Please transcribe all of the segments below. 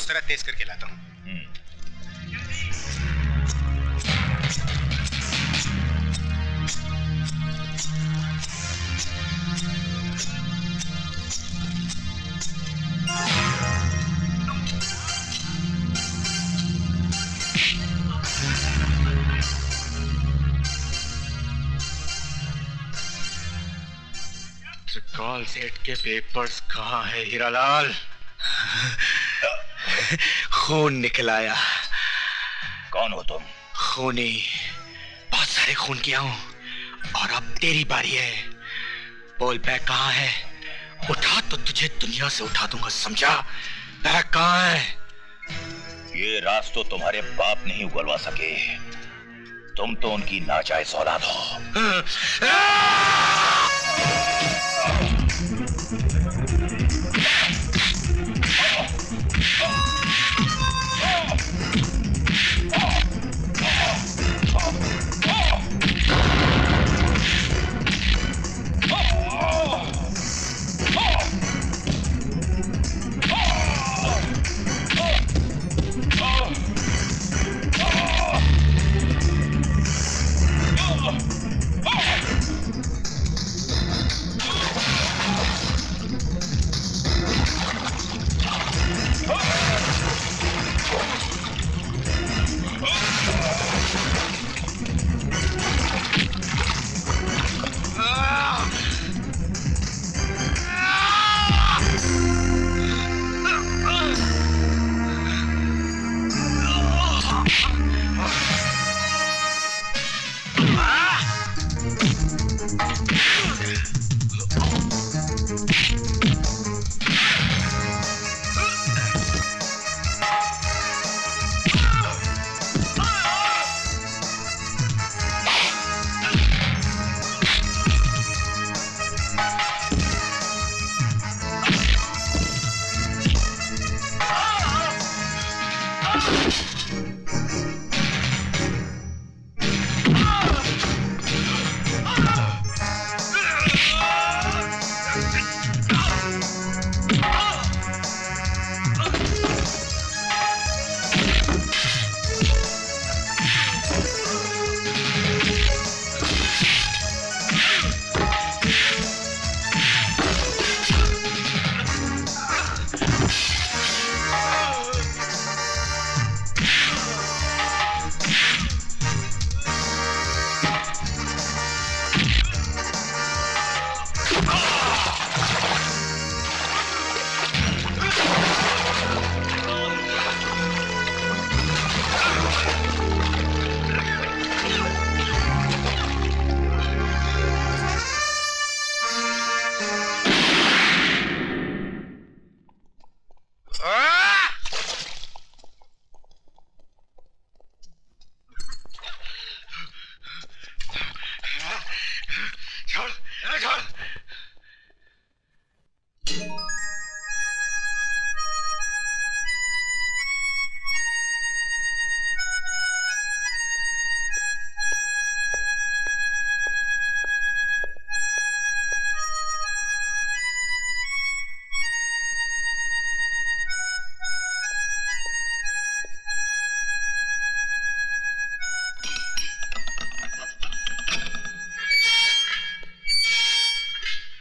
उस तरह तेज करके लाता हूँ। त्रिकाल सेठ के पेपर्स कहाँ है हीरालाल? खून निकल आया। कौन हो तुम? खूनी, बहुत सारे खून किया हूं और अब तेरी बारी है। बोल बैग कहाँ है? उठा तो तुझे दुनिया से उठा दूंगा, समझा? बैग कहाँ है? ये राज तो तुम्हारे बाप नहीं उगलवा सके। तुम तो उनकी नाजायज औलाद हो।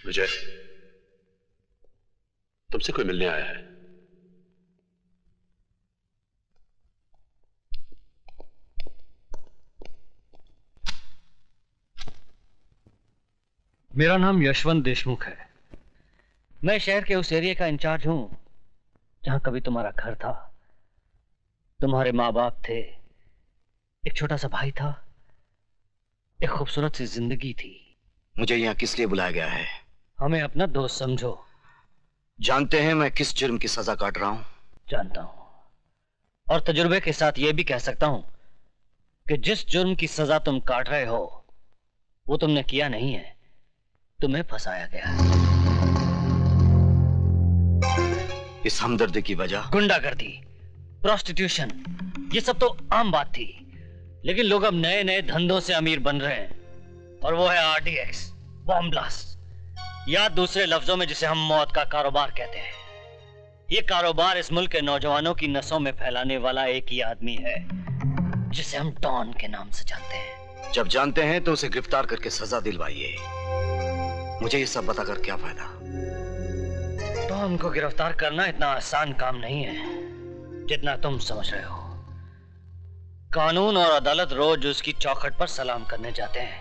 विजय, तुमसे कोई मिलने आया है। मेरा नाम यशवंत देशमुख है। मैं शहर के उस एरिया का इंचार्ज हूं जहां कभी तुम्हारा घर था, तुम्हारे माँ बाप थे, एक छोटा सा भाई था, एक खूबसूरत सी जिंदगी थी। मुझे यहाँ किस लिए बुलाया गया है? हमें अपना दोस्त समझो। जानते हैं मैं किस जुर्म की सजा काट रहा हूं? जानता हूं, और तजुर्बे के साथ यह भी कह सकता हूं कि जिस जुर्म की सजा तुम काट रहे हो वो तुमने किया नहीं है, तुम्हें फंसाया गया है। इस हमदर्दी की वजह? गुंडागर्दी, प्रोस्टिट्यूशन, ये सब तो आम बात थी, लेकिन लोग अब नए नए धंधों से अमीर बन रहे हैं, और वो है RDX, बॉम्ब ब्लास्ट, या दूसरे लफ्जों में जिसे हम मौत का कारोबार कहते हैं। ये कारोबार इस मुल्क के नौजवानों की नसों में फैलाने वाला एक ही आदमी है, जिसे हम डॉन के नाम से जानते हैं। जब जानते हैं तो उसे गिरफ्तार करके सजा दिलवाइए। मुझे ये सब बताकर क्या फायदा? डॉन को गिरफ्तार करना इतना आसान काम नहीं है जितना तुम समझ रहे हो। कानून और अदालत रोज उसकी चौखट पर सलाम करने जाते हैं।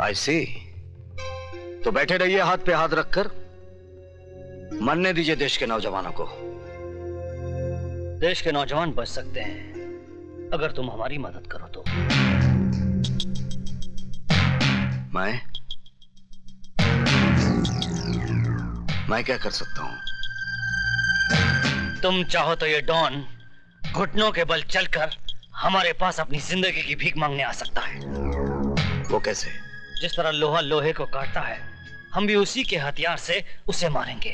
I see। तो बैठे रहिए हाथ पे हाथ रखकर, मरने दीजिए देश के नौजवानों को। देश के नौजवान बच सकते हैं अगर तुम हमारी मदद करो तो। मैं क्या कर सकता हूं? तुम चाहो तो ये डॉन घुटनों के बल चलकर हमारे पास अपनी जिंदगी की भीख मांगने आ सकता है। वो कैसे? जिस तरह लोहा लोहे को काटता है, हम भी उसी के हथियार से उसे मारेंगे।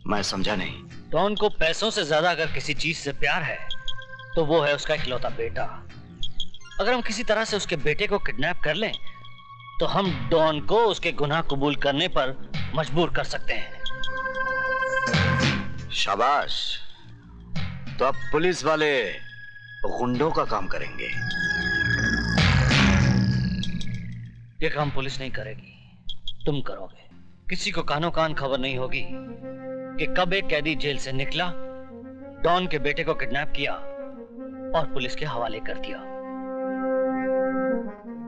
मैं समझा नहीं। डॉन को पैसों से ज्यादा अगर किसी चीज से प्यार है तो वो है उसका इकलौता बेटा। अगर हम किसी तरह से उसके बेटे को किडनैप कर लें तो हम डॉन को उसके गुनाह कबूल करने पर मजबूर कर सकते हैं। शाबाश। तो अब पुलिस वाले गुंडों का काम करेंगे। ये काम पुलिस नहीं करेगी, तुम करोगे। किसी को कानो कान खबर नहीं होगी कि कब एक कैदी जेल से निकला, डॉन के बेटे को किडनैप किया और पुलिस के हवाले कर दिया।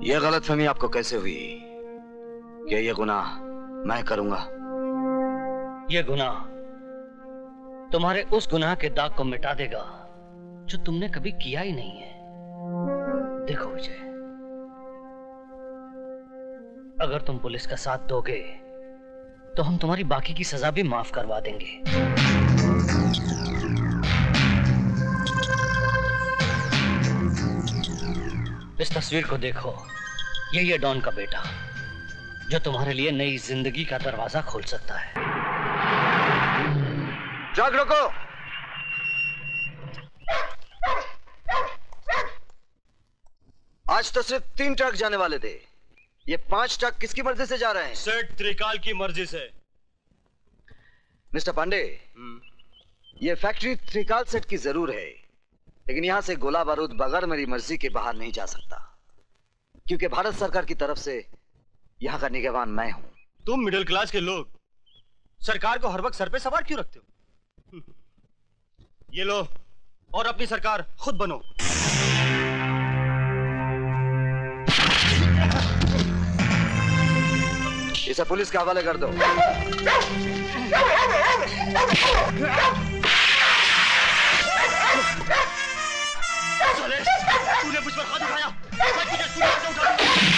यह गलतफहमी आपको कैसे हुई कि यह गुनाह मैं करूंगा? यह गुनाह तुम्हारे उस गुनाह के दाग को मिटा देगा जो तुमने कभी किया ही नहीं है। देखो विजय, अगर तुम पुलिस का साथ दोगे तो हम तुम्हारी बाकी की सजा भी माफ करवा देंगे। इस तस्वीर को देखो, यही है डॉन का बेटा जो तुम्हारे लिए नई जिंदगी का दरवाजा खोल सकता है। ट्रक रोको। आज तो सिर्फ 3 ट्रक जाने वाले थे, ये 5 ट्रक किसकी मर्जी से जा रहे हैं? सेठ त्रिकाल की मर्जी से। मिस्टर पांडे, ये फैक्ट्री त्रिकाल सेठ की जरूर है, लेकिन यहां से गोला बारूद बगैर मेरी मर्जी के बाहर नहीं जा सकता, क्योंकि भारत सरकार की तरफ से यहां का निगरान मैं हूं। तुम मिडिल क्लास के लोग सरकार को हर वक्त सर पे सवार क्यों रखते हो? ये लो और अपनी सरकार खुद बनो। इसे पुलिस के हवाले कर दो। तूने मुझ पर हाथ उठाया, मैं तुझे सूली से उठा दूंगा।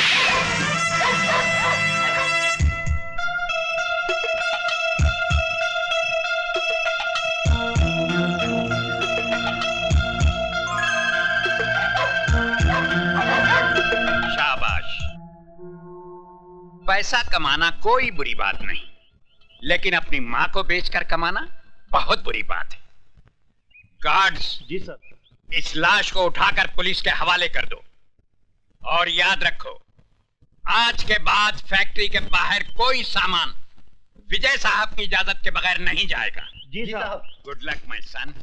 शाबाश। पैसा कमाना कोई बुरी बात नहीं, लेकिन अपनी मां को बेचकर कमाना बहुत बुरी बात है। गार्ड्स, जी सर। इस लाश को उठाकर पुलिस के हवाले कर दो, और याद रखो, आज के बाद फैक्ट्री के बाहर कोई सामान विजय साहब की इजाजत के बगैर नहीं जाएगा। जी साहब। Good luck my son.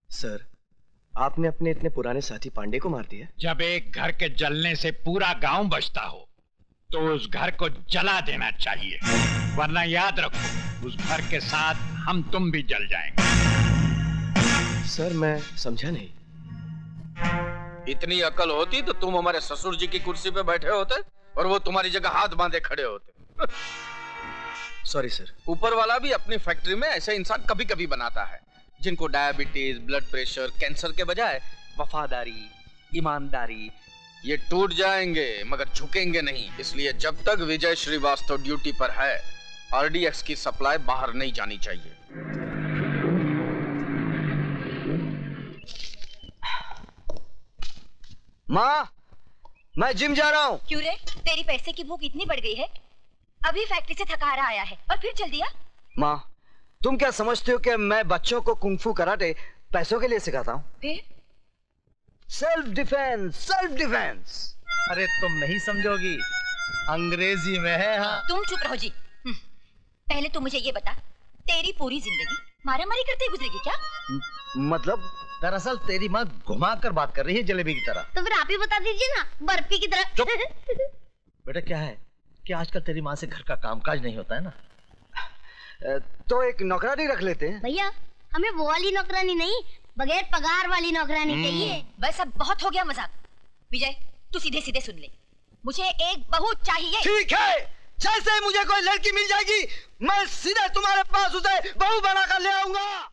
Sir, आपने अपने इतने पुराने साथी पांडे को मार दिया? जब एक घर के जलने से पूरा गांव बचता हो तो उस घर को जला देना चाहिए, वरना याद रखो उस घर के साथ हम तुम भी जल जाएंगे। सर, मैं समझा नहीं। इतनी अकल होती तो तुम हमारे ससुर जी की कुर्सी पे बैठे होते और वो तुम्हारी जगह हाथ बांधे खड़े होते। Sorry sir. ऊपर वाला भी अपनी फैक्ट्री में ऐसे इंसान कभी कभी बनाता है जिनको डायबिटीज, ब्लड प्रेशर, कैंसर के बजाय वफादारी, ईमानदारी, ये टूट जाएंगे मगर झुकेंगे नहीं। इसलिए जब तक विजय श्रीवास्तव ड्यूटी पर है, आरडीएक्स की सप्लाई बाहर नहीं जानी चाहिए। माँ, मैं जिम जा रहा हूँ। क्यों रे? तेरी पैसे की भूख इतनी बढ़ गई है? अभी फैक्ट्री से थकारा आया है और फिर चल दिया? माँ, तुम क्या समझते हो कि मैं बच्चों को कुंफू कराटे पैसों के लिए सिखाता हूँ? फिर सेल्फ डिफेंस, सेल्फ डिफेंस। अरे तुम नहीं समझोगी, अंग्रेजी में है। हाँ तुम चुप रहो जी। पहले तो मुझे ये बता, तेरी पूरी जिंदगी मारामारी करते ही गुजरेगी क्या? मतलब दरअसल तेरी माँ घुमा कर बात कर रही है जलेबी की तरह। तो फिर आप ही बता दीजिए ना, बर्फी की तरह। चुप। बेटा क्या है कि आजकल तेरी माँ से घर का कामकाज नहीं होता है ना, तो एक नौकरानी रख लेते हैं। भैया हमें वो वाली नौकरानी नहीं, बगैर पगार वाली नौकरानी चाहिए। बस अब बहुत हो गया मजाक। विजय तू सीधे सीधे सुन ले, मुझे एक बहू चाहिए। ठीक है, जैसे मुझे कोई लड़की मिल जाएगी मैं सीधे तुम्हारे पास उसे बहू बनाकर ले आऊंगा।